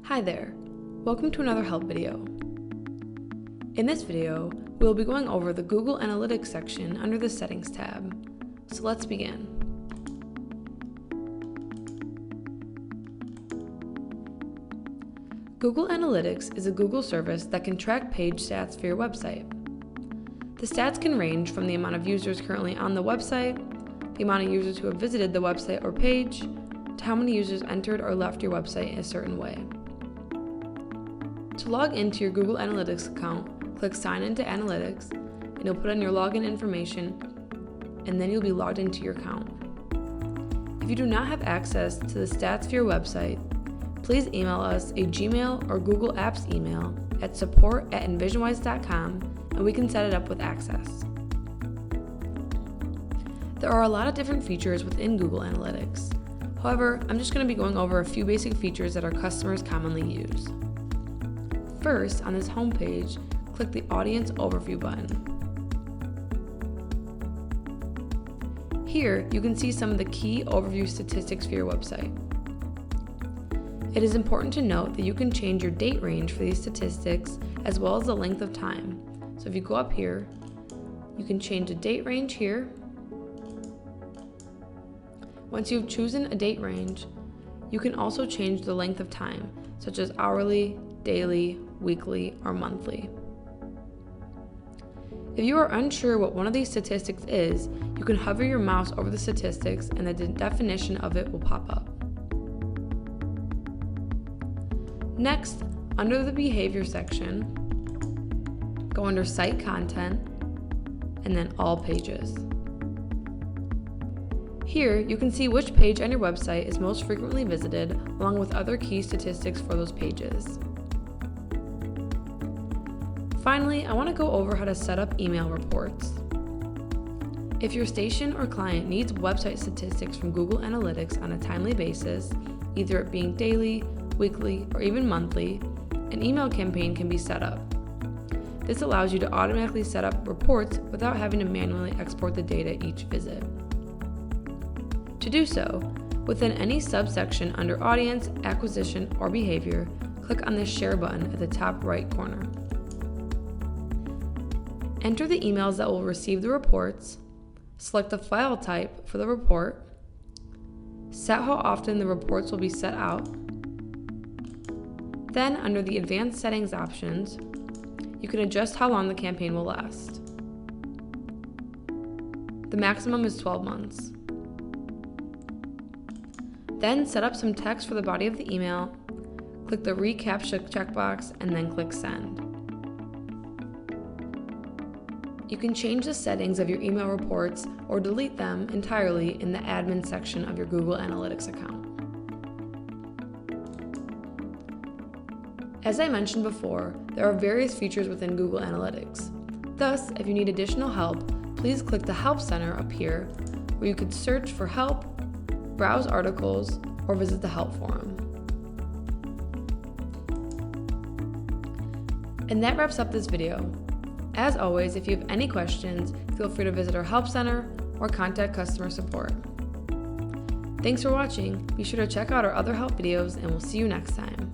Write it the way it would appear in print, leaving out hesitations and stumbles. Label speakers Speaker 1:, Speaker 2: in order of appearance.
Speaker 1: Hi there, welcome to another help video. In this video, we will be going over the Google Analytics section under the Settings tab. So let's begin. Google Analytics is a Google service that can track page stats for your website. The stats can range from the amount of users currently on the website, the amount of users who have visited the website or page, to how many users entered or left your website in a certain way. To log into your Google Analytics account, click Sign into Analytics, and you'll put in your login information, and then you'll be logged into your account. If you do not have access to the stats for your website, please email us a Gmail or Google Apps email at support@envisionwise.com, and we can set it up with access. There are a lot of different features within Google Analytics. However, I'm just going to be going over a few basic features that our customers commonly use. First, on this home page, click the Audience Overview button. Here, you can see some of the key overview statistics for your website. It is important to note that you can change your date range for these statistics as well as the length of time. So if you go up here, you can change the date range here. Once you've chosen a date range, you can also change the length of time, such as hourly, daily, weekly, or monthly. If you are unsure what one of these statistics is, you can hover your mouse over the statistics and the definition of it will pop up. Next, under the Behavior section, go under Site Content, and then All Pages. Here, you can see which page on your website is most frequently visited, along with other key statistics for those pages. Finally, I want to go over how to set up email reports. If your station or client needs website statistics from Google Analytics on a timely basis, either it being daily, weekly, or even monthly, an email campaign can be set up. This allows you to automatically set up reports without having to manually export the data each visit. To do so, within any subsection under Audience, Acquisition, or Behavior, click on the Share button at the top right corner. Enter the emails that will receive the reports, select the file type for the report, set how often the reports will be sent out. Then, under the Advanced Settings options, you can adjust how long the campaign will last. The maximum is 12 months. Then set up some text for the body of the email, click the reCAPTCHA checkbox, and then click Send. You can change the settings of your email reports or delete them entirely in the Admin section of your Google Analytics account. As I mentioned before, there are various features within Google Analytics. Thus, if you need additional help, please click the Help Center up here, where you could search for help, browse articles, or visit the Help Forum. And that wraps up this video. As always, if you have any questions, feel free to visit our Help Center or contact customer support. Thanks for watching. Be sure to check out our other help videos, and we'll see you next time.